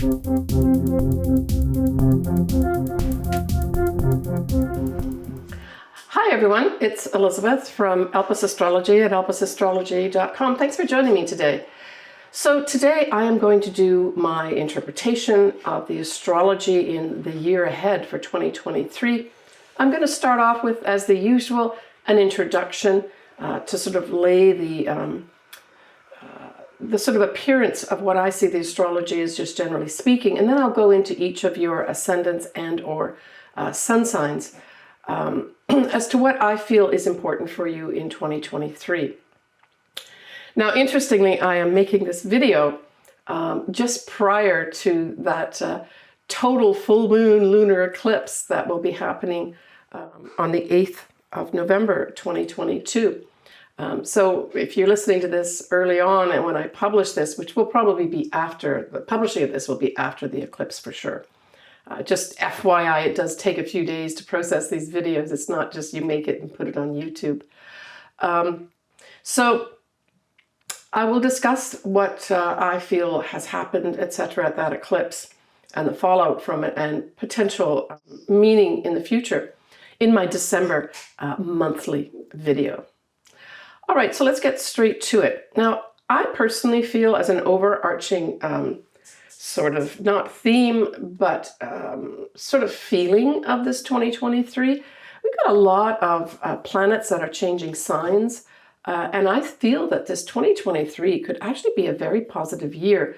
Hi everyone, it's Elizabeth from Elpis Astrology at elpisastrology.com. Thanks for joining me today. So today I am going to do my interpretation of the astrology in the year ahead for 2023. I'm going to start off with, as the usual, an introduction to sort of lay the sort of appearance of what I see the astrology as, just generally speaking, and then I'll go into each of your ascendants and or sun signs as to what I feel is important for you in 2023. Now, interestingly, I am making this video just prior to that total full moon lunar eclipse that will be happening on the 8th of November 2022. So if you're listening to this early on, and when I publish this, which will probably be after, the publishing of this will be after the eclipse for sure. Just FYI, it does take a few days to process these videos. It's not just you make it and put it on YouTube. So I will discuss what I feel has happened, etc., at that eclipse and the fallout from it and potential meaning in the future in my December monthly video. All right, so let's get straight to it. Now, I personally feel, as an overarching sort of not theme, but sort of feeling of this 2023, we've got a lot of planets that are changing signs. And I feel that this 2023 could actually be a very positive year,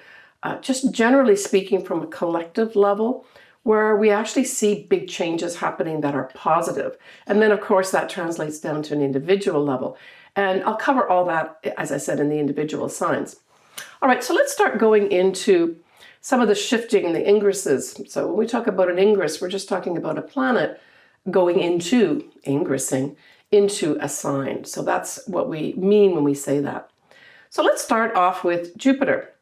just generally speaking from a collective level, where we actually see big changes happening that are positive. And then, of course, that translates down to an individual level. And I'll cover all that, as I said, in the individual signs. All right, so let's start going into some of the shifting, the ingresses. So when we talk about an ingress, we're just talking about a planet going into, ingressing into a sign. So that's what we mean when we say that. So let's start off with Jupiter.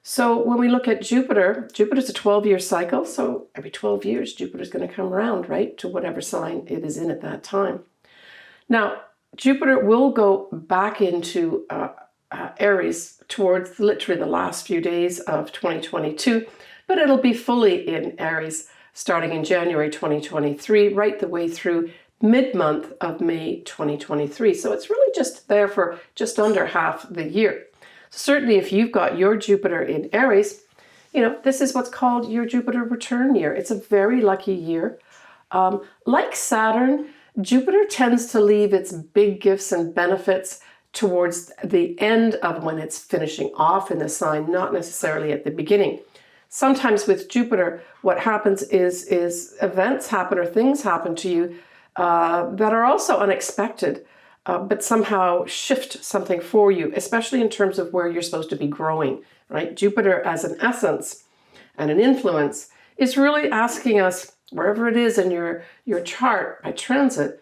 So when we look at Jupiter, Jupiter's a 12-year cycle. So every 12 years, Jupiter's going to come around, right, to whatever sign it is in at that time. Now, Jupiter will go back into Aries towards literally the last few days of 2022, but it'll be fully in Aries starting in January 2023, right the way through mid-month of May 2023. So it's really just there for just under half the year. Certainly if you've got your Jupiter in Aries, you know, this is what's called your Jupiter return year. It's a very lucky year. Like Saturn, Jupiter tends to leave its big gifts and benefits towards the end of when it's finishing off in the sign, not necessarily at the beginning. Sometimes with Jupiter, what happens is events happen or things happen to you that are also unexpected, but somehow shift something for you, especially in terms of where you're supposed to be growing, right? Jupiter as an essence and an influence is really asking us, wherever it is in your chart by transit,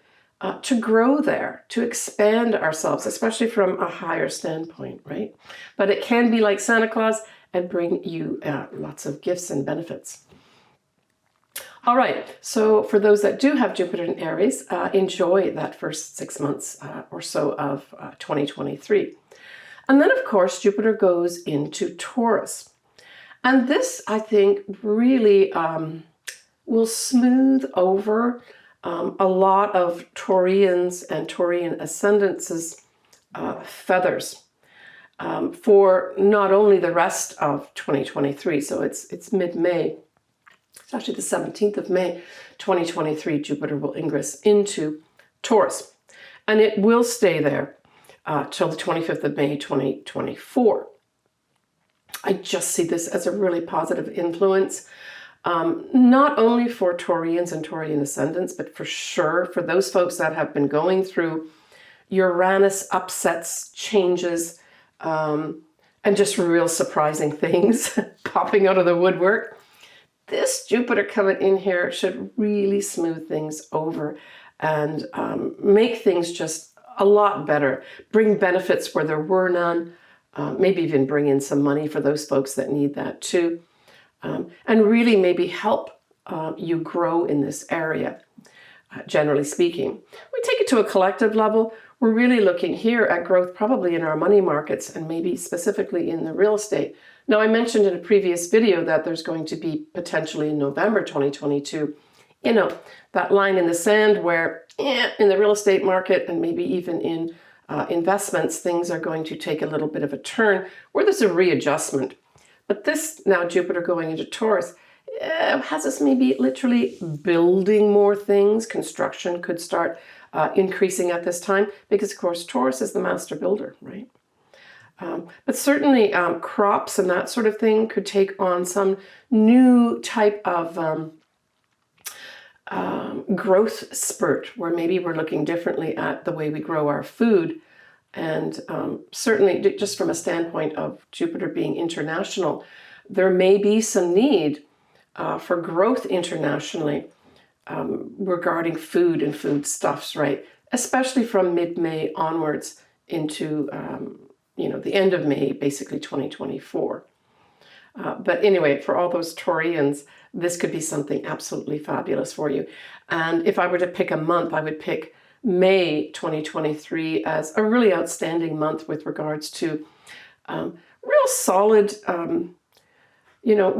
to grow there, to expand ourselves, especially from a higher standpoint, right? But it can be like Santa Claus and bring you lots of gifts and benefits. All right, so for those that do have Jupiter in Aries, enjoy that first 6 months or so of 2023. And then, of course, Jupiter goes into Taurus. And this, I think, really will smooth over a lot of Taurians and Taurian ascendances' feathers for not only the rest of 2023, so it's mid-May. It's actually the 17th of May, 2023, Jupiter will ingress into Taurus. And it will stay there till the 25th of May, 2024. I just see this as a really positive influence, not only for Taurians and Taurian ascendants, but for sure for those folks that have been going through Uranus upsets, changes, and just real surprising things popping out of the woodwork. This Jupiter coming in here should really smooth things over and make things just a lot better, bring benefits where there were none, maybe even bring in some money for those folks that need that too, and really maybe help you grow in this area, generally speaking. We take it to a collective level. We're really looking here at growth probably in our money markets and maybe specifically in the real estate, Now, I mentioned in a previous video that there's going to be potentially in November 2022, that line in the sand where in the real estate market and maybe even in investments, things are going to take a little bit of a turn where there's a readjustment. But this now Jupiter going into Taurus has us maybe literally building more things. Construction could start increasing at this time because, of course, Taurus is the master builder, right? But certainly crops and that sort of thing could take on some new type of growth spurt where maybe we're looking differently at the way we grow our food. And certainly just from a standpoint of Jupiter being international, there may be some need for growth internationally regarding food and foodstuffs, right? Especially from mid-May onwards into, the end of May, basically 2024. But anyway, for all those Taurians, this could be something absolutely fabulous for you. And if I were to pick a month, I would pick May 2023 as a really outstanding month with regards to real solid, when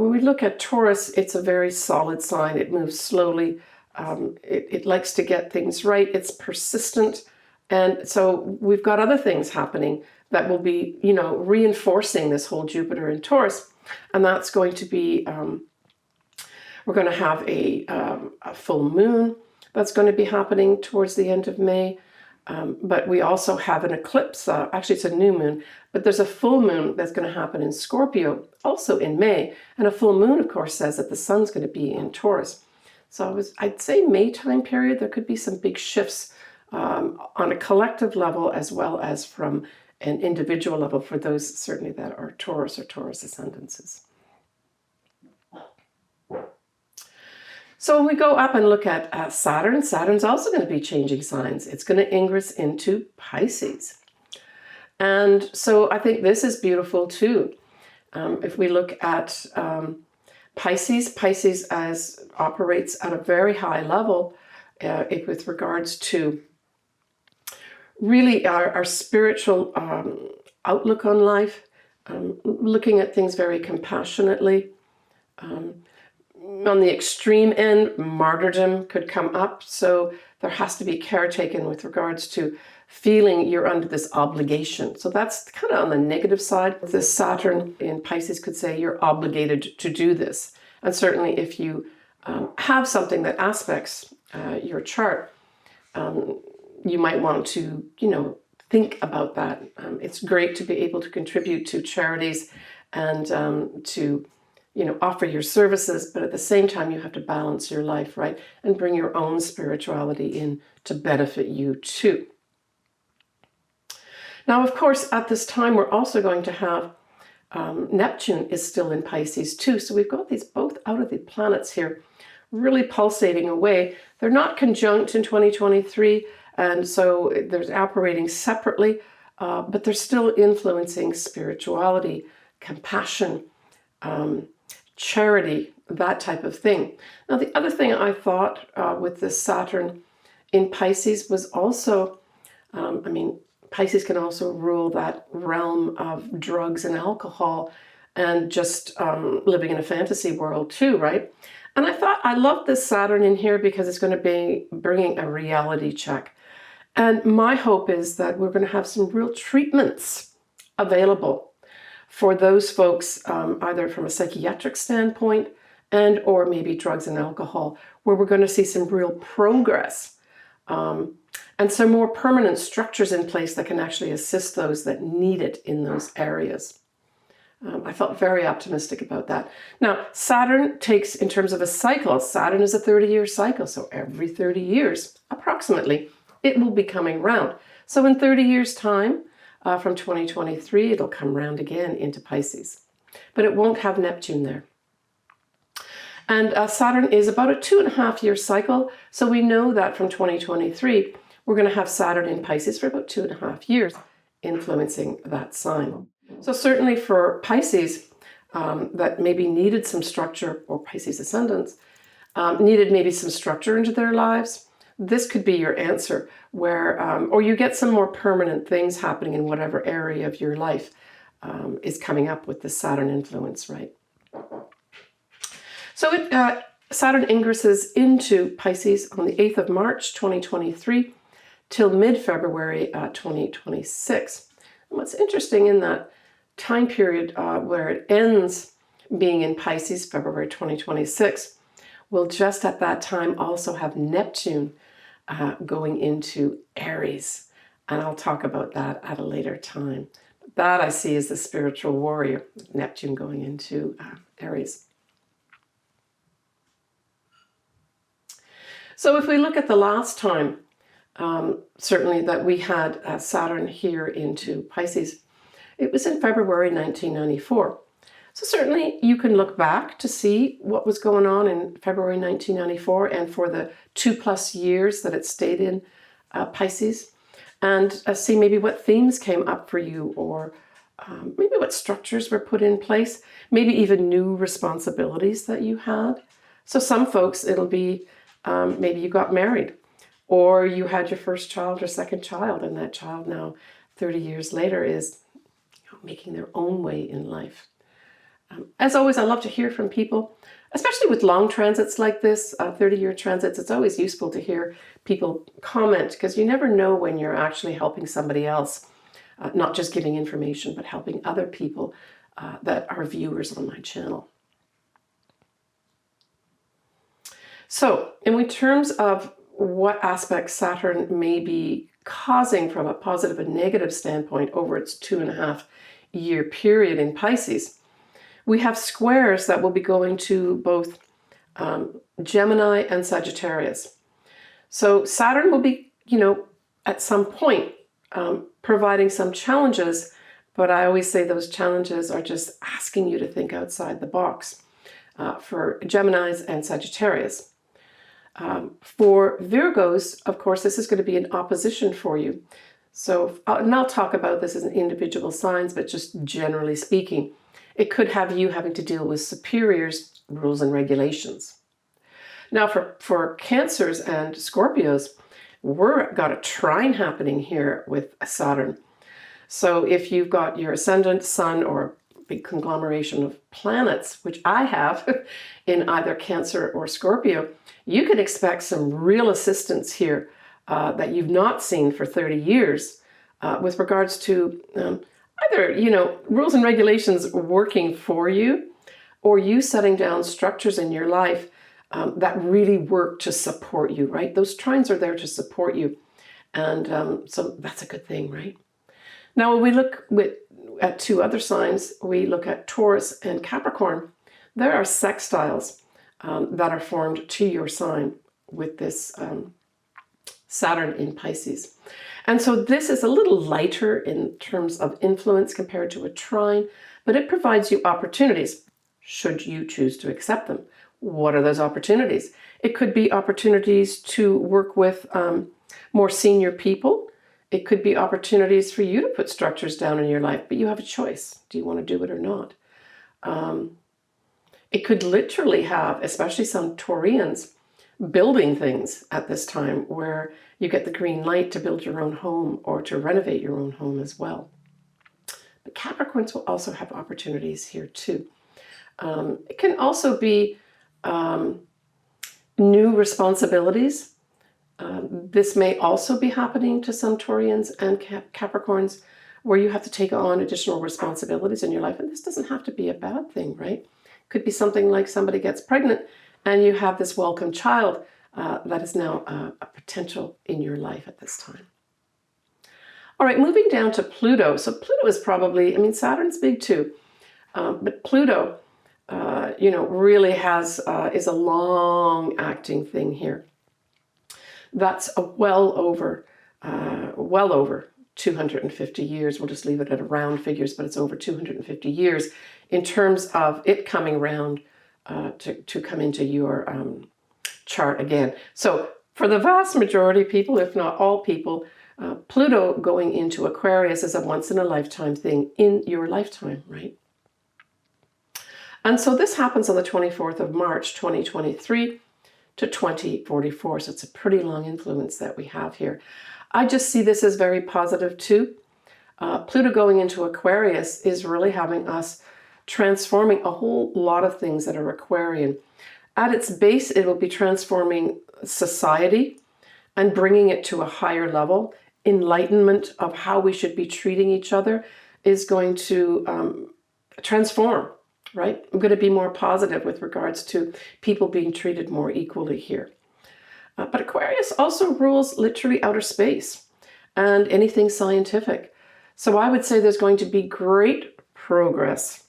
we look at Taurus, it's a very solid sign. It moves slowly. It likes to get things right. It's persistent. And so we've got other things happening that will be, reinforcing this whole Jupiter in Taurus. And that's going to be, we're going to have a full moon that's going to be happening towards the end of May. But we also have an eclipse. Actually, it's a new moon, but there's a full moon that's going to happen in Scorpio, also in May. And a full moon, of course, says that the sun's going to be in Taurus. So I'd say May time period, there could be some big shifts on a collective level as well as from an individual level for those certainly that are Taurus or Taurus ascendances. So when we go up and look at Saturn, Saturn's also going to be changing signs. It's going to ingress into Pisces. And so I think this is beautiful too. If we look at Pisces operates at a very high level with regards to really our spiritual outlook on life, looking at things very compassionately. On the extreme end, martyrdom could come up. So there has to be care taken with regards to feeling you're under this obligation. So that's kind of on the negative side. This Saturn in Pisces could say you're obligated to do this. And certainly if you have something that aspects your chart, you might want to, think about that. It's great to be able to contribute to charities and to offer your services, but at the same time, you have to balance your life, right? And bring your own spirituality in to benefit you too. Now, of course, at this time, we're also going to have Neptune is still in Pisces too. So we've got these both out of the planets here, really pulsating away. They're not conjunct in 2023, and so they're operating separately, but they're still influencing spirituality, compassion, charity, that type of thing. Now, the other thing I thought with this Saturn in Pisces was also, Pisces can also rule that realm of drugs and alcohol and just living in a fantasy world too, right? And I thought I love this Saturn in here because it's going to be bringing a reality check. And my hope is that we're going to have some real treatments available for those folks, either from a psychiatric standpoint and or maybe drugs and alcohol, where we're going to see some real progress and some more permanent structures in place that can actually assist those that need it in those areas. I felt very optimistic about that. Now, Saturn takes, in terms of a cycle, Saturn is a 30-year cycle. So every 30 years, approximately, it will be coming round. So in 30 years' time, from 2023, it'll come round again into Pisces. But it won't have Neptune there. And Saturn is about a 2.5-year cycle. So we know that from 2023, we're going to have Saturn in Pisces for about 2.5 years, influencing that sign. So certainly for Pisces that maybe needed some structure, or Pisces ascendants, needed maybe some structure into their lives, this could be your answer, where, or you get some more permanent things happening in whatever area of your life is coming up with the Saturn influence, right? So Saturn ingresses into Pisces on the 8th of March, 2023, till mid-February 2026. And what's interesting in that time period where it ends being in Pisces, February 2026, we'll just at that time also have Neptune going into Aries. And I'll talk about that at a later time. That I see as the spiritual warrior, Neptune going into Aries. So if we look at the last time, certainly that we had Saturn here into Pisces, it was in February 1994. So certainly you can look back to see what was going on in February 1994 and for the 2+ years that it stayed in Pisces, and see maybe what themes came up for you, or maybe what structures were put in place, maybe even new responsibilities that you had. So some folks, it'll be maybe you got married, or you had your first child or second child, and that child now 30 years later is making their own way in life. As always, I love to hear from people, especially with long transits like this, 30-year transits. It's always useful to hear people comment, because you never know when you're actually helping somebody else, not just giving information, but helping other people that are viewers on my channel. So, in terms of what aspects Saturn may be causing from a positive and negative standpoint over its 2.5-year period in Pisces, we have squares that will be going to both Gemini and Sagittarius. So Saturn will be, at some point providing some challenges, but I always say those challenges are just asking you to think outside the box for Geminis and Sagittarius. For Virgos, of course, this is going to be an opposition for you. So, and I'll talk about this as an individual signs, but just generally speaking, it could have you having to deal with superiors, rules and regulations. Now for Cancers and Scorpios, we've got a trine happening here with Saturn. So if you've got your ascendant, sun, or a big conglomeration of planets, which I have in either Cancer or Scorpio, you can expect some real assistance here that you've not seen for 30 years with regards to either, rules and regulations working for you, or you setting down structures in your life that really work to support you, right? Those trines are there to support you. And so that's a good thing, right? Now, when we look at two other signs, we look at Taurus and Capricorn. There are sextiles that are formed to your sign with this Saturn in Pisces. And so this is a little lighter in terms of influence compared to a trine, but it provides you opportunities, should you choose to accept them. What are those opportunities? It could be opportunities to work with more senior people. It could be opportunities for you to put structures down in your life, but you have a choice. Do you want to do it or not? It could literally have, especially some Taurians, building things at this time where you get the green light to build your own home or to renovate your own home as well. But Capricorns will also have opportunities here too. It can also be new responsibilities. This may also be happening to some Taurians and Capricorns, where you have to take on additional responsibilities in your life. And this doesn't have to be a bad thing, right? It could be something like somebody gets pregnant and you have this welcome child that is now a potential in your life at this time. All right, moving down to Pluto. So Pluto is probably, Saturn's big too, but Pluto, really is a long-acting thing here. That's well over 250 years. We'll just leave it at round figures, but it's over 250 years in terms of it coming around to come into your chart again. So for the vast majority of people, if not all people, Pluto going into Aquarius is a once-in-a-lifetime thing in your lifetime, right? And so this happens on the 24th of March, 2023 to 2044. So it's a pretty long influence that we have here. I just see this as very positive too. Pluto going into Aquarius is really having us transforming a whole lot of things that are Aquarian. At its base, it will be transforming society and bringing it to a higher level. Enlightenment of how we should be treating each other is going to transform, right? I'm going to be more positive with regards to people being treated more equally here. But Aquarius also rules literally outer space and anything scientific. So I would say there's going to be great progress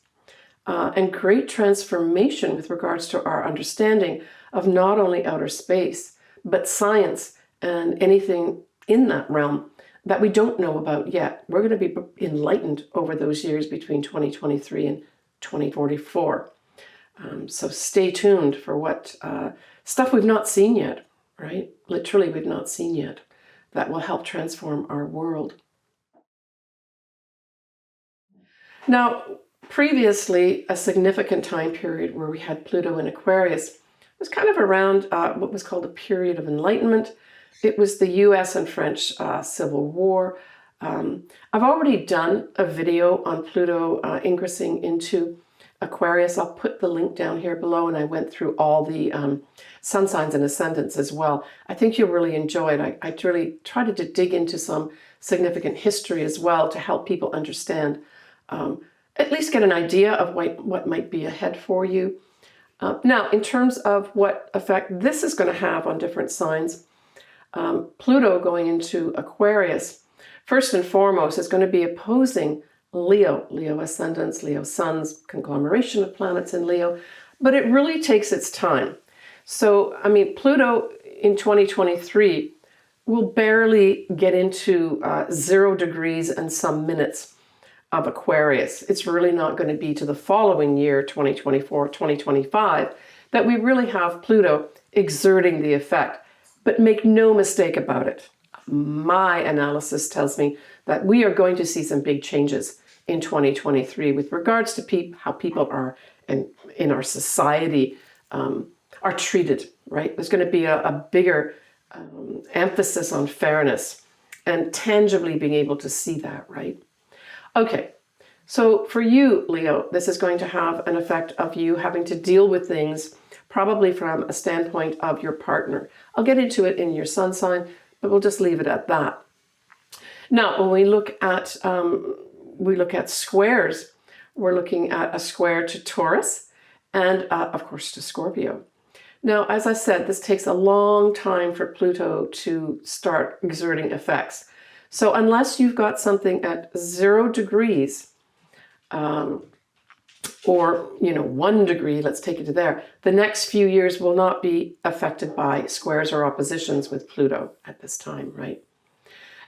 and great transformation with regards to our understanding of not only outer space, but science and anything in that realm that we don't know about yet. We're going to be enlightened over those years between 2023 and 2044. So stay tuned for what stuff we've not seen yet, right? Literally, we've not seen yet. That will help transform our world. Now, previously, a significant time period where we had Pluto in Aquarius was kind of around what was called a period of enlightenment. It was the US and French Civil War. I've already done a video on Pluto ingressing into Aquarius. I'll put the link down here below, and I went through all the sun signs and ascendants as well. I think you'll really enjoy it. I really tried to dig into some significant history as well to help people understand, at least get an idea of what might be ahead for you. Now, in terms of what effect this is going to have on different signs, Pluto going into Aquarius, first and foremost, is going to be opposing Leo ascendants, Leo suns, conglomeration of planets in Leo, but it really takes its time. So, I mean, Pluto in 2023 will barely get into 0 degrees and some minutes of Aquarius. It's really not going to be to the following year, 2024, 2025, that we really have Pluto exerting the effect. But make no mistake about it, my analysis tells me that we are going to see some big changes in 2023 with regards to how people are in our society are treated, right? There's going to be a bigger emphasis on fairness and tangibly being able to see that, right? Okay, so for you, Leo, this is going to have an effect of you having to deal with things probably from a standpoint of your partner. I'll get into it in your sun sign, but we'll just leave it at that. Now, when we look at squares, we're looking at a square to Taurus and, of course, to Scorpio. Now, as I said, this takes a long time for Pluto to start exerting effects. So unless you've got something at 0 degrees, or 1 degree, let's take it to there, the next few years will not be affected by squares or oppositions with Pluto at this time, right?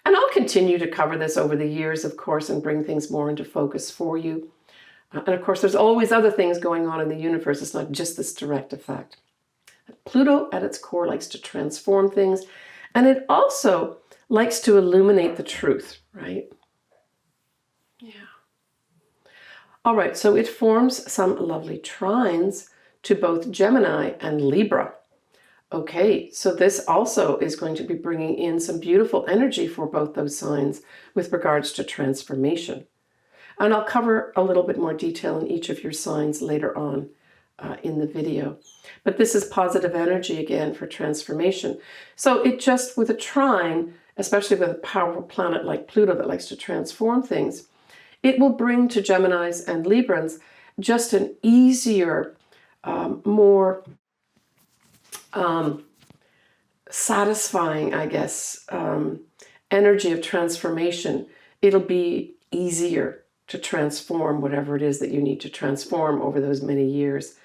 And I'll continue to cover this over the years, of course, and bring things more into focus for you. And of course, there's always other things going on in the universe. It's not just this direct effect. Pluto at its core likes to transform things, and it also likes to illuminate the truth, right? Yeah. All right, so it forms some lovely trines to both Gemini and Libra. Okay, so this also is going to be bringing in some beautiful energy for both those signs with regards to transformation. And I'll cover a little bit more detail in each of your signs later on in the video. But this is positive energy again for transformation. So it just, with a trine, especially with a powerful planet like Pluto that likes to transform things, it will bring to Geminis and Librans just an easier, more satisfying, I guess, energy of transformation. It'll be easier to transform whatever it is that you need to transform over those many years.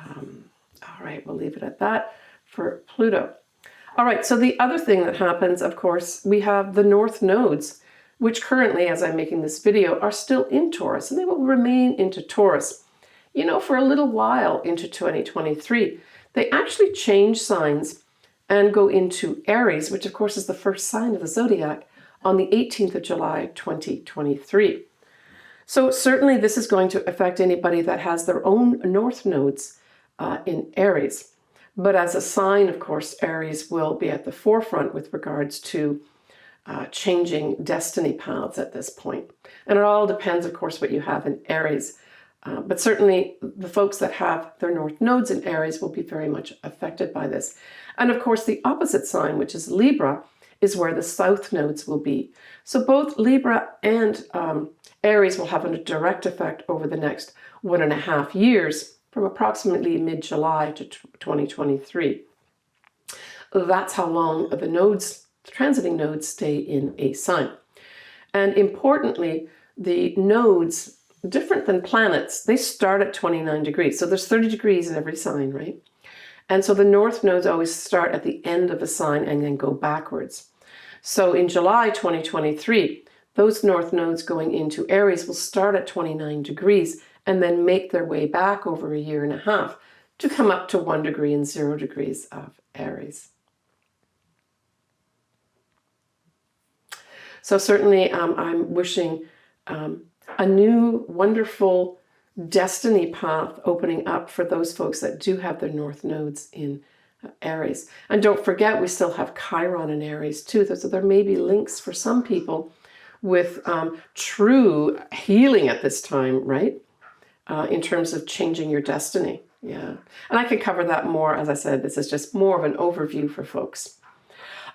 All right, we'll leave it at that for Pluto. All right, so the other thing that happens, of course, we have the north nodes, which currently, as I'm making this video, are still in Taurus, and they will remain into Taurus, for a little while into 2023. They actually change signs and go into Aries, which of course is the first sign of the zodiac, on the 18th of July, 2023. So certainly this is going to affect anybody that has their own north nodes in Aries. But as a sign, of course, Aries will be at the forefront with regards to changing destiny paths at this point. And it all depends, of course, what you have in Aries. But certainly the folks that have their north nodes in Aries will be very much affected by this. And of course, the opposite sign, which is Libra, is where the south nodes will be. So both Libra and Aries will have a direct effect over the next 1.5 years, from approximately mid-July to 2023. That's how long the nodes, the transiting nodes, stay in a sign. And importantly, the nodes, different than planets, they start at 29 degrees. So there's 30 degrees in every sign, right? And so the north nodes always start at the end of a sign and then go backwards. So in July 2023, those north nodes going into Aries will start at 29 degrees and then make their way back over a 1.5 years to come up to 1 degree and 0 degrees of Aries. So certainly I'm wishing a new wonderful destiny path opening up for those folks that do have their north nodes in Aries. And don't forget, we still have Chiron in Aries too. So there may be links for some people with true healing at this time, right? In terms of changing your destiny. Yeah. And I can cover that more. As I said, this is just more of an overview for folks.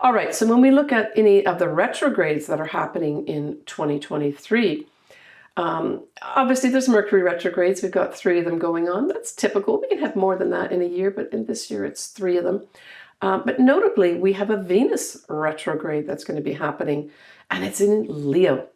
All right, so when we look at any of the retrogrades that are happening in 2023, obviously there's Mercury retrogrades. We've got 3 of them going on. That's typical. We can have more than that in a year, but in this year it's 3 of them. But notably, we have a Venus retrograde that's going to be happening, and it's in Leo.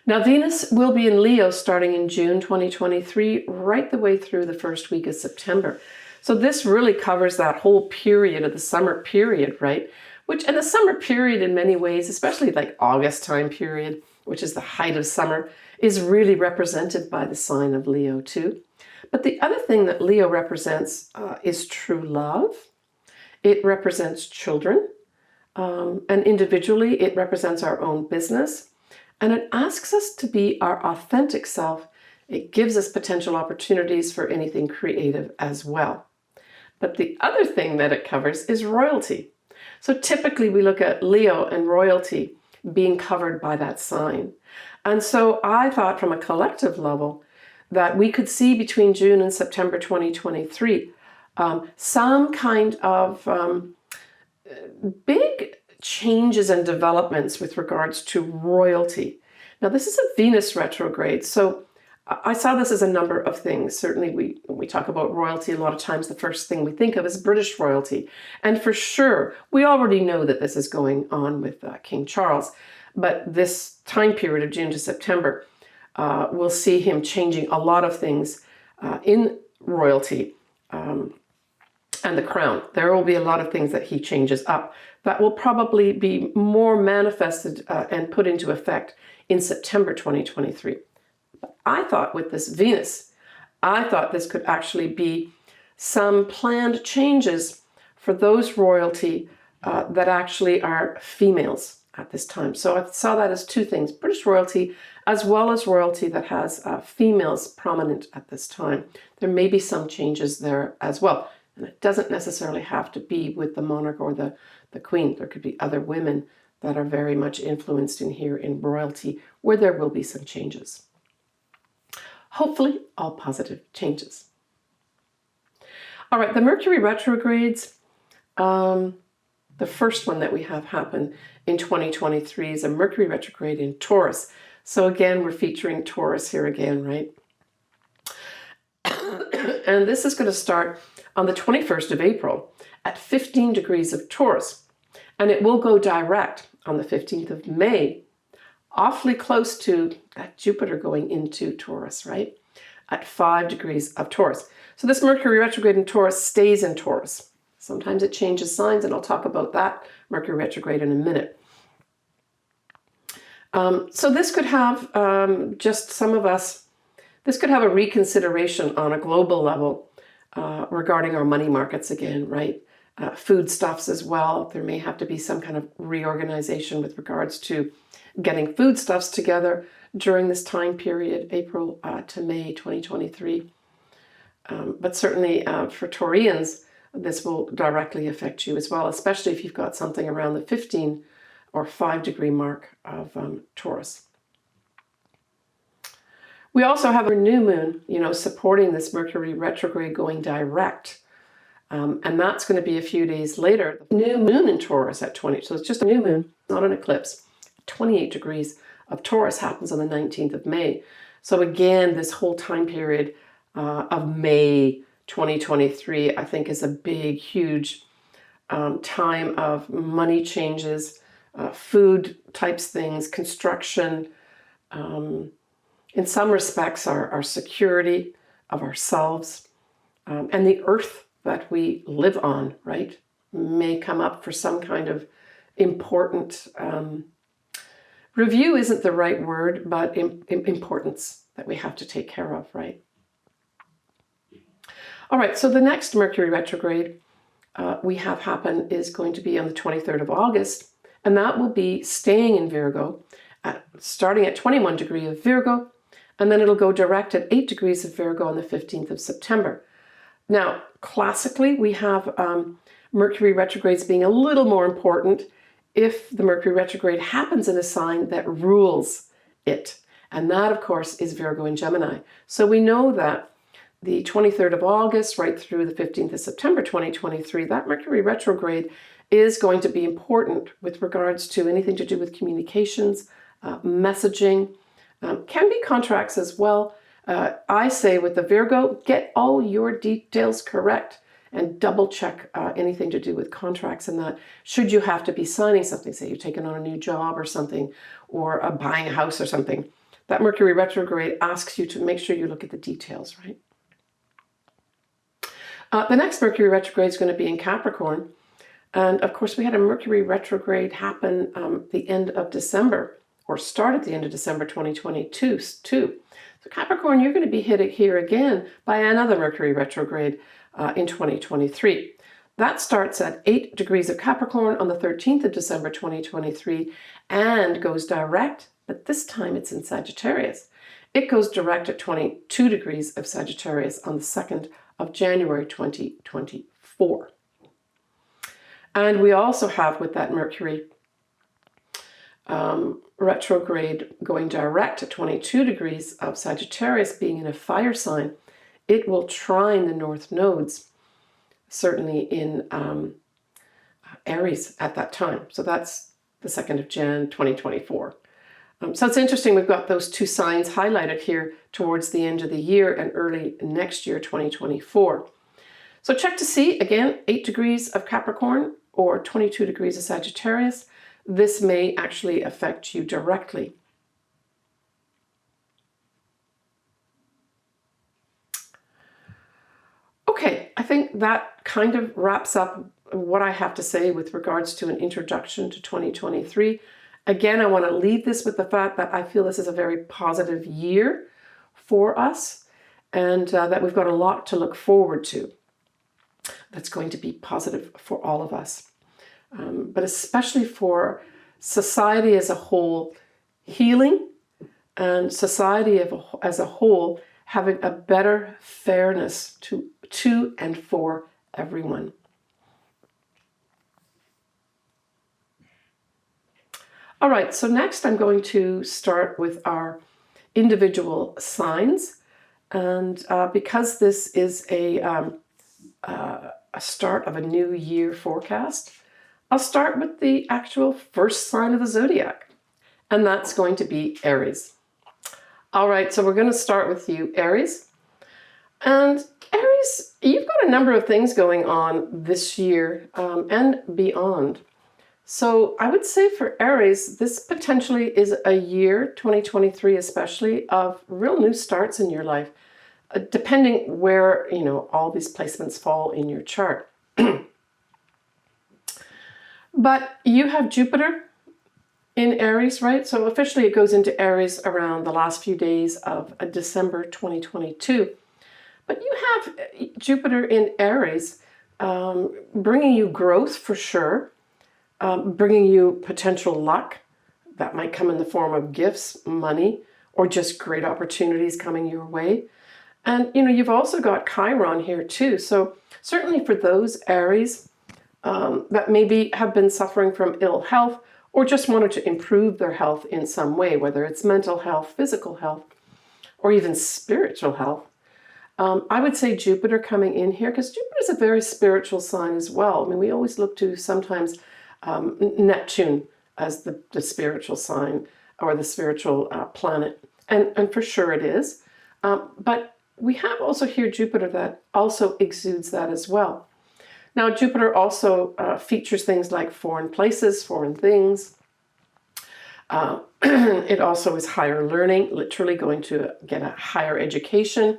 Now, Venus will be in Leo starting in June 2023, right the way through the first week of September. So this really covers that whole period of the summer period, right? And the summer period in many ways, especially like August time period, which is the height of summer, is really represented by the sign of Leo too. But the other thing that Leo represents is true love. It represents children. And individually, it represents our own business. And it asks us to be our authentic self. It gives us potential opportunities for anything creative as well. But the other thing that it covers is royalty. So typically we look at Leo and royalty being covered by that sign. And so I thought from a collective level that we could see between June and September 2023 some kind of big changes and developments with regards to royalty. Now this is a Venus retrograde, so I saw this as a number of things. Certainly when we talk about royalty, a lot of times the first thing we think of is British royalty. And for sure, we already know that this is going on with King Charles. But this time period of June to September, we'll see him changing a lot of things in royalty and the crown. There will be a lot of things that he changes up that will probably be more manifested and put into effect in September 2023. I thought with this Venus, I thought this could actually be some planned changes for those royalty that actually are females at this time. So I saw that as 2 things, British royalty as well as royalty that has females prominent at this time. There may be some changes there as well. And it doesn't necessarily have to be with the monarch or the queen. There could be other women that are very much influenced in here in royalty where there will be some changes. Hopefully, all positive changes. All right, the Mercury retrogrades, the first one that we have happen in 2023 is a Mercury retrograde in Taurus. So again, we're featuring Taurus here again, right? And this is going to start on the 21st of April at 15 degrees of Taurus. And it will go direct on the 15th of May, awfully close to that Jupiter going into Taurus, right? At 5 degrees of Taurus. So this Mercury retrograde in Taurus stays in Taurus. Sometimes it changes signs, and I'll talk about that Mercury retrograde in a minute. So this could have just some of us, this could have a reconsideration on a global level regarding our money markets again, right? Foodstuffs as well. There may have to be some kind of reorganization with regards to getting foodstuffs together during this time period, April to May 2023. But certainly for Taurians, this will directly affect you as well, especially if you've got something around the 15 or 5-degree mark of Taurus. We also have a new moon, supporting this Mercury retrograde going direct. And that's going to be a few days later. The new moon in Taurus at 20. So it's just a new moon, not an eclipse. 28 degrees of Taurus happens on the 19th of May. So again, this whole time period of May 2023, I think is a big, huge time of money changes, food types things, construction, in some respects, our security of ourselves, and the earth that we live on, right, may come up for some kind of important review isn't the right word, but importance that we have to take care of, right? All right, so the next Mercury retrograde we have happen is going to be on the 23rd of August, and that will be staying in Virgo, starting at 21 degrees of Virgo, and then it'll go direct at 8 degrees of Virgo on the 15th of September. Now, classically, we have Mercury retrogrades being a little more important if the Mercury retrograde happens in a sign that rules it. And that, of course, is Virgo and Gemini. So we know that the 23rd of August right through the 15th of September 2023, that Mercury retrograde is going to be important with regards to anything to do with communications, messaging, can be contracts as well. I say with the Virgo, get all your details correct and double check anything to do with contracts and that. Should you have to be signing something, say you've taken on a new job or something, or buying a house or something, that Mercury retrograde asks you to make sure you look at the details, right? The next Mercury retrograde is going to be in Capricorn. And of course, we had a Mercury retrograde happen the end of December, or start at the end of December 2022 too. So Capricorn, you're going to be hit here again by another Mercury retrograde in 2023. That starts at 8 degrees of Capricorn on the 13th of December 2023 and goes direct, but this time it's in Sagittarius. It goes direct at 22 degrees of Sagittarius on the 2nd of January 2024. And we also have with that Mercury retrograde going direct at 22 degrees of Sagittarius being in a fire sign, it will trine the north nodes, certainly in Aries at that time. So that's the 2nd of Jan 2024. So it's interesting, we've got those two signs highlighted here towards the end of the year and early next year, 2024. So check to see, again, 8 degrees of Capricorn or 22 degrees of Sagittarius. This may actually affect you directly. Okay, I think that kind of wraps up what I have to say with regards to an introduction to 2023. Again, I want to leave this with the fact that I feel this is a very positive year for us and that we've got a lot to look forward to that's going to be positive for all of us. But especially for society as a whole healing and society as a whole having a better fairness to and for everyone. All right, so next I'm going to start with our individual signs. And because this is a start of a new year forecast, I'll start with the actual first sign of the zodiac, and that's going to be Aries. All right, so we're going to start with you, Aries. And Aries, you've got a number of things going on this year and beyond. So I would say for Aries, this potentially is a year, 2023 especially, of real new starts in your life, depending where, all these placements fall in your chart. But you have Jupiter in Aries, right? So officially it goes into Aries around the last few days of December 2022. But you have Jupiter in Aries bringing you growth for sure, bringing you potential luck. That might come in the form of gifts, money, or just great opportunities coming your way. And, you've also got Chiron here too. So certainly for those Aries that maybe have been suffering from ill health or just wanted to improve their health in some way, whether it's mental health, physical health, or even spiritual health. I would say Jupiter coming in here, because Jupiter is a very spiritual sign as well. I mean, we always look to sometimes Neptune as the spiritual sign or the spiritual planet. And for sure it is. But we have also here Jupiter that also exudes that as well. Now, Jupiter also features things like foreign places, foreign things. It also is higher learning, literally going to get a higher education.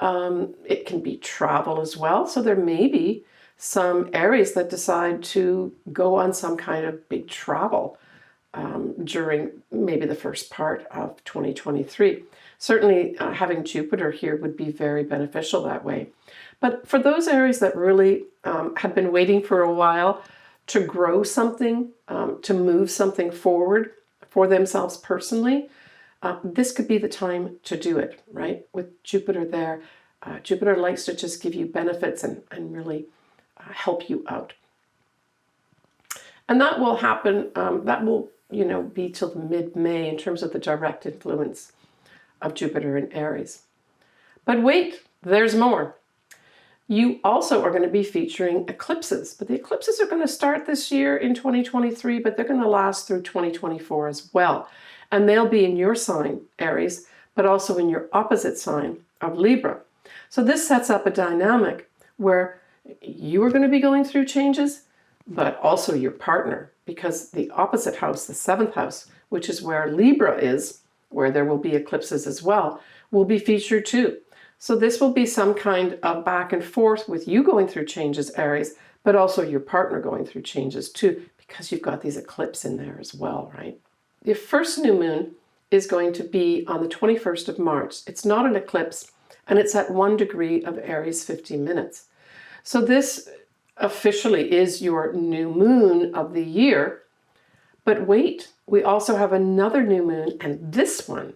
It can be travel as well. So there may be some Aries that decide to go on some kind of big travel during maybe the first part of 2023. Certainly having Jupiter here would be very beneficial that way. But for those Aries that really have been waiting for a while to grow something, to move something forward for themselves personally, this could be the time to do it, right? With Jupiter there, Jupiter likes to just give you benefits and really help you out. And that will happen, that will, be till mid-May in terms of the direct influence of Jupiter in Aries. But wait, there's more. You also are going to be featuring eclipses, but the eclipses are going to start this year in 2023, but they're going to last through 2024 as well. And they'll be in your sign, Aries, but also in your opposite sign of Libra. So this sets up a dynamic where you are going to be going through changes, but also your partner, because the opposite house, the 7th house, which is where Libra is, where there will be eclipses as well, will be featured too. So this will be some kind of back and forth with you going through changes, Aries, but also your partner going through changes too, because you've got these eclipses in there as well, right? The first new moon is going to be on the 21st of March. It's not an eclipse, and it's at 1 degree of Aries 15 minutes. So this officially is your new moon of the year. But wait, we also have another new moon, and this one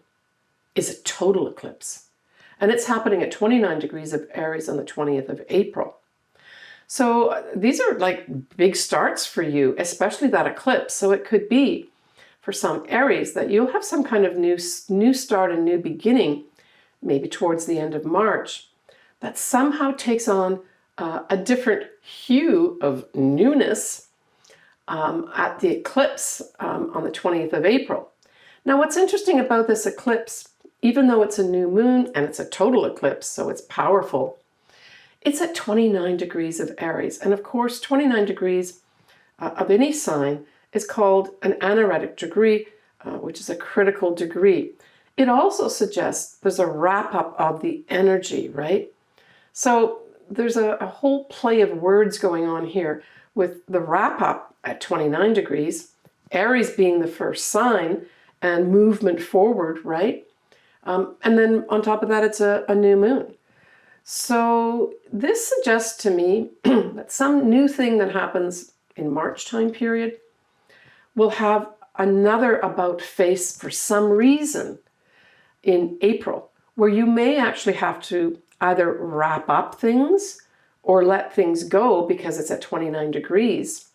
is a total eclipse. And it's happening at 29 degrees of Aries on the 20th of April. So these are like big starts for you, especially that eclipse. So it could be for some Aries that you'll have some kind of new start and new beginning, maybe towards the end of March, that somehow takes on a different hue of newness at the eclipse on the 20th of April. Now, what's interesting about this eclipse, even though it's a new moon and it's a total eclipse, so it's powerful, it's at 29 degrees of Aries. And of course, 29 degrees of any sign is called an anaretic degree, which is a critical degree. It also suggests there's a wrap-up of the energy, right? So there's a whole play of words going on here with the wrap-up at 29 degrees, Aries being the first sign, and movement forward, right? And then on top of that, it's a new moon. So this suggests to me that some new thing that happens in March time period will have another about face for some reason in April, where you may actually have to either wrap up things or let things go because it's at 29 degrees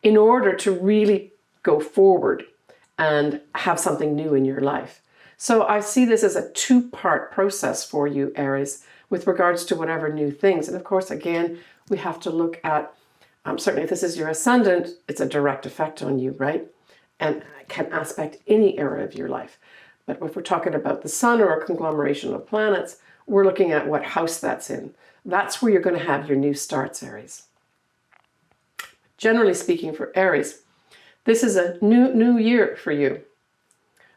in order to really go forward and have something new in your life. So I see this as a two-part process for you, Aries, with regards to whatever new things. And of course, again, we have to look at, certainly if this is your ascendant, it's a direct effect on you, right? And can aspect any area of your life. But if we're talking about the sun or a conglomeration of planets, we're looking at what house that's in. That's where you're going to have your new starts, Aries. Generally speaking, for Aries, this is a new year for you.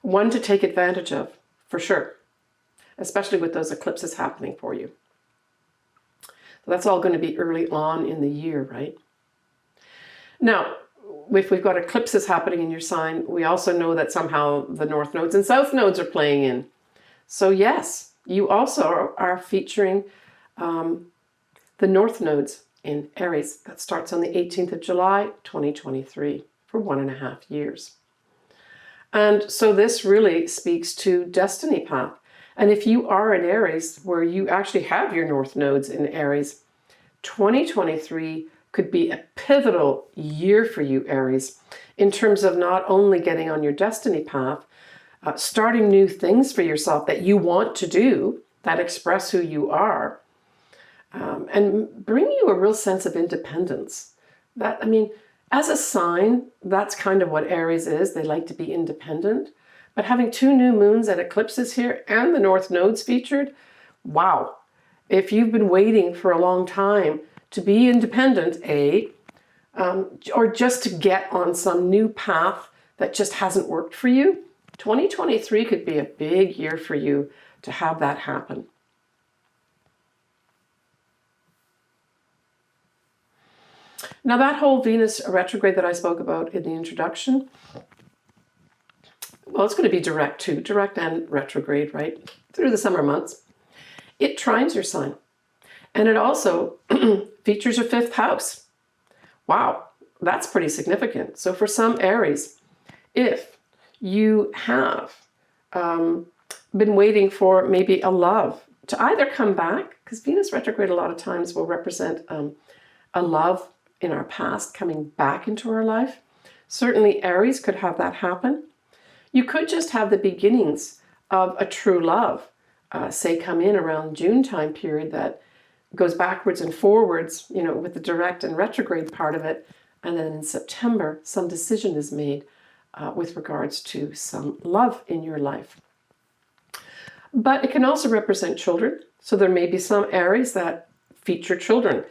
One to take advantage of, for sure, especially with those eclipses happening for you. So that's all going to be early on in the year, right? Now, if we've got eclipses happening in your sign, we also know that somehow the north nodes and south nodes are playing in. So yes, you also are featuring the north nodes in Aries. That starts on the 18th of July, 2023, for 1.5 years. And so this really speaks to destiny path. And if you are in Aries, where you actually have your north nodes in Aries, 2023 could be a pivotal year for you, Aries, in terms of not only getting on your destiny path, starting new things for yourself that you want to do, that express who you are, and bring you a real sense of independence. That, I mean, as a sign, that's kind of what Aries is. They like to be independent. But having 2 new moons and eclipses here and the North Nodes featured, wow. If you've been waiting for a long time to be independent, or just to get on some new path that just hasn't worked for you, 2023 could be a big year for you to have that happen. Now that whole Venus retrograde that I spoke about in the introduction, well, it's going to be direct too, direct and retrograde, right, through the summer months. It trines your sign. And it also features your 5th house. Wow, that's pretty significant. So for some Aries, if you have been waiting for maybe a love to either come back, because Venus retrograde a lot of times will represent a love in our past coming back into our life. Certainly Aries could have that happen. You could just have the beginnings of a true love, say come in around June time period that goes backwards and forwards, you know, with the direct and retrograde part of it. And then in September, some decision is made with regards to some love in your life. But it can also represent children. So there may be some Aries that feature children.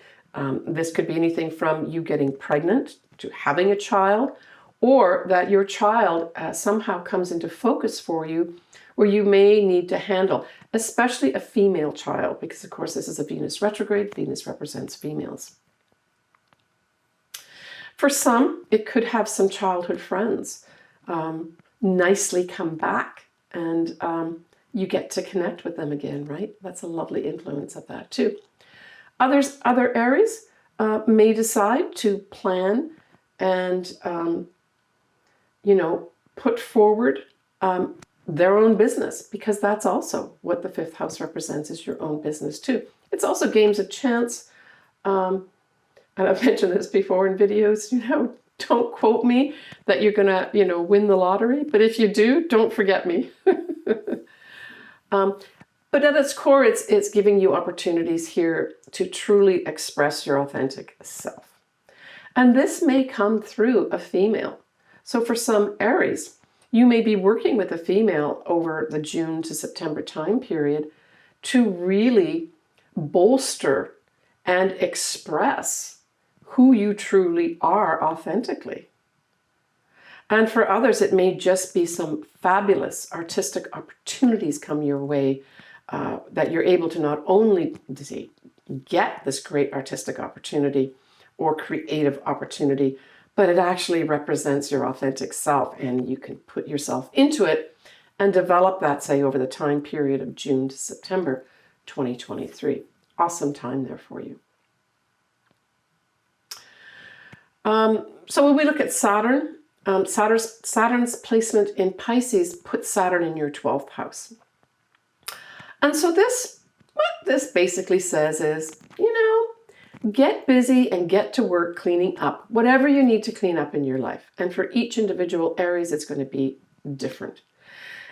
This could be anything from you getting pregnant to having a child, or that your child somehow comes into focus for you, where you may need to handle, especially a female child, because of course this is a Venus retrograde. Venus represents females. For some, it could have some childhood friends nicely come back, and you get to connect with them again, right? That's a lovely influence of that too. Other Aries may decide to plan and, put forward their own business, because that's also what the 5th house represents, is your own business too. It's also games of chance. And I've mentioned this before in videos, don't quote me that you're going to, win the lottery. But if you do, don't forget me. But at its core, it's giving you opportunities here to truly express your authentic self. And this may come through a female. So for some Aries, you may be working with a female over the June to September time period to really bolster and express who you truly are authentically. And for others, it may just be some fabulous artistic opportunities come your way, that you're able to not only get this great artistic opportunity or creative opportunity, but it actually represents your authentic self, and you can put yourself into it and develop that, say, over the time period of June to September 2023. Awesome time there for you. So when we look at Saturn, Saturn's placement in Pisces puts Saturn in your 12th house. And so what this basically says is, get busy and get to work cleaning up whatever you need to clean up in your life. And for each individual Aries, it's going to be different.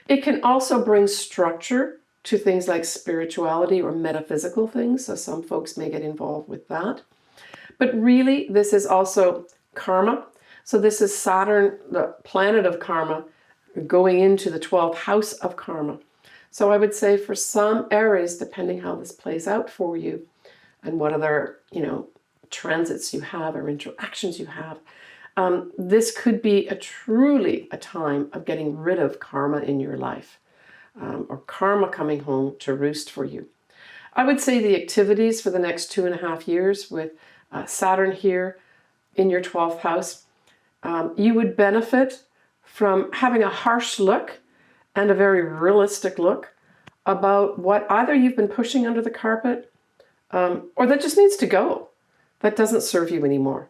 It can also bring structure to things like spirituality or metaphysical things. So some folks may get involved with that. But really, this is also karma. So this is Saturn, the planet of karma, going into the 12th house of karma. So I would say for some Aries, depending how this plays out for you and what other, transits you have or interactions you have, this could be truly a time of getting rid of karma in your life, or karma coming home to roost for you. I would say the activities for the next 2.5 years with Saturn here in your 12th house, you would benefit from having a harsh look and a very realistic look about what either you've been pushing under the carpet or that just needs to go, that doesn't serve you anymore.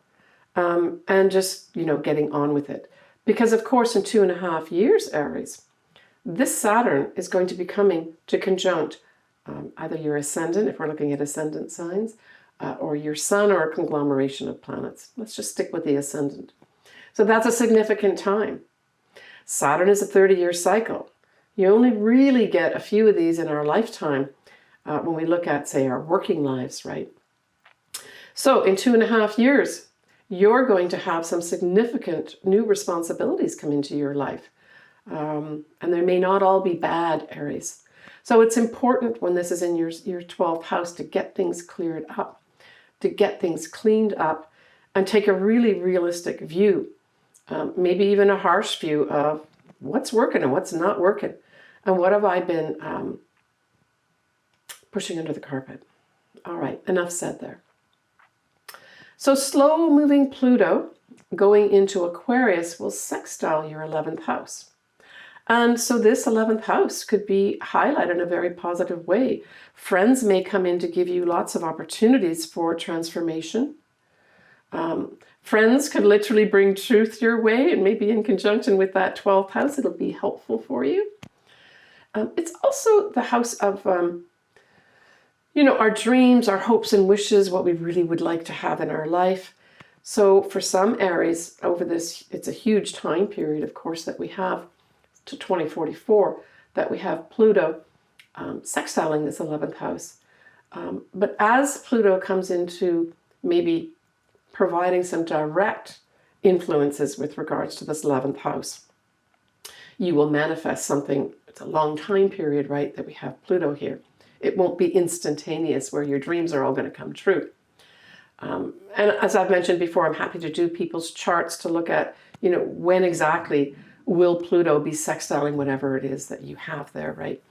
And just, getting on with it. Because of course, in 2.5 years, Aries, this Saturn is going to be coming to conjunct either your ascendant, if we're looking at ascendant signs, or your sun, or a conglomeration of planets. Let's just stick with the ascendant. So that's a significant time. Saturn is a 30-year cycle. You only really get a few of these in our lifetime when we look at, say, our working lives, right? So in 2.5 years, you're going to have some significant new responsibilities come into your life. And they may not all be bad, Aries. So it's important when this is in your 12th house to get things cleared up, to get things cleaned up, and take a really realistic view, maybe even a harsh view of what's working and what's not working, and what have I been pushing under the carpet. All right, enough said there. So slow-moving Pluto going into Aquarius will sextile your 11th house. And so this 11th house could be highlighted in a very positive way. Friends may come in to give you lots of opportunities for transformation. Friends could literally bring truth your way, and maybe in conjunction with that 12th house, it'll be helpful for you. It's also the house of, our dreams, our hopes and wishes, what we really would like to have in our life. So for some Aries, over this, it's a huge time period, of course, that we have to 2044, that we have Pluto sextiling this 11th house. But as Pluto comes into maybe providing some direct influences with regards to this 11th house, you will manifest something. It's a long time period, right, that we have Pluto here. It won't be instantaneous where your dreams are all going to come true. And as I've mentioned before, I'm happy to do people's charts to look at, when exactly will Pluto be sextiling whatever it is that you have there, right,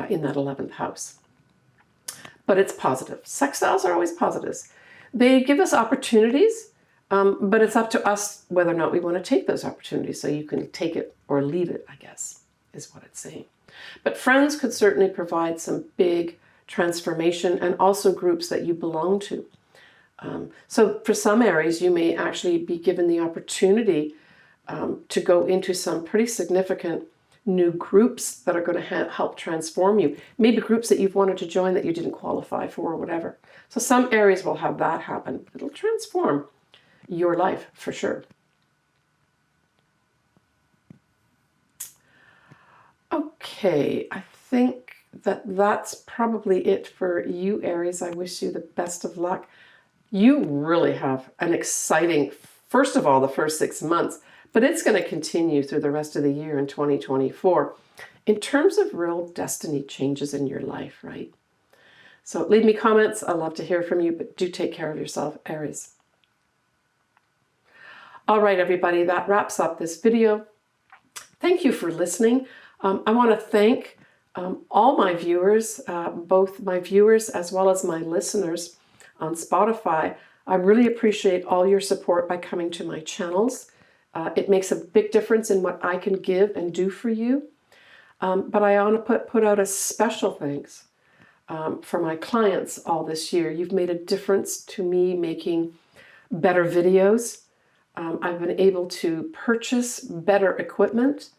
in that 11th house. But it's positive. Sextiles are always positives. They give us opportunities, but it's up to us whether or not we want to take those opportunities. So you can take it or leave it, I guess, is what it's saying. But friends could certainly provide some big transformation, and also groups that you belong to. So for some Aries, you may actually be given the opportunity to go into some pretty significant new groups that are going to help transform you. Maybe groups that you've wanted to join that you didn't qualify for, or whatever. So some Aries will have that happen. It'll transform your life for sure. Okay, I think that's probably it for you, Aries. I wish you the best of luck. You really have an exciting, first of all, the first 6 months, but it's going to continue through the rest of the year in 2024 in terms of real destiny changes in your life, right? So leave me comments. I'd love to hear from you, but do take care of yourself, Aries. All right, everybody, that wraps up this video. Thank you for listening. I want to thank all my viewers, both my viewers as well as my listeners on Spotify. I really appreciate all your support by coming to my channels. It makes a big difference in what I can give and do for you. But I want to put out a special thanks for my clients all this year. You've made a difference to me making better videos. I've been able to purchase better equipment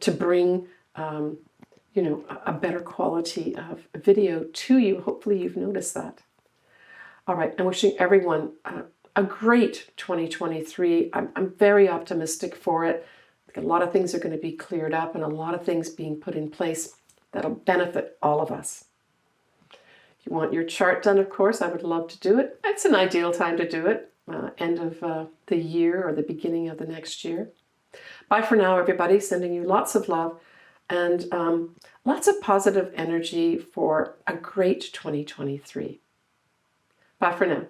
to bring, a better quality of video to you. Hopefully you've noticed that. All right, I'm wishing everyone a great 2023. I'm very optimistic for it. A lot of things are going to be cleared up, and a lot of things being put in place that'll benefit all of us. If you want your chart done, of course, I would love to do it. It's an ideal time to do it, end of the year or the beginning of the next year. Bye for now, everybody. Sending you lots of love and lots of positive energy for a great 2023. Bye for now.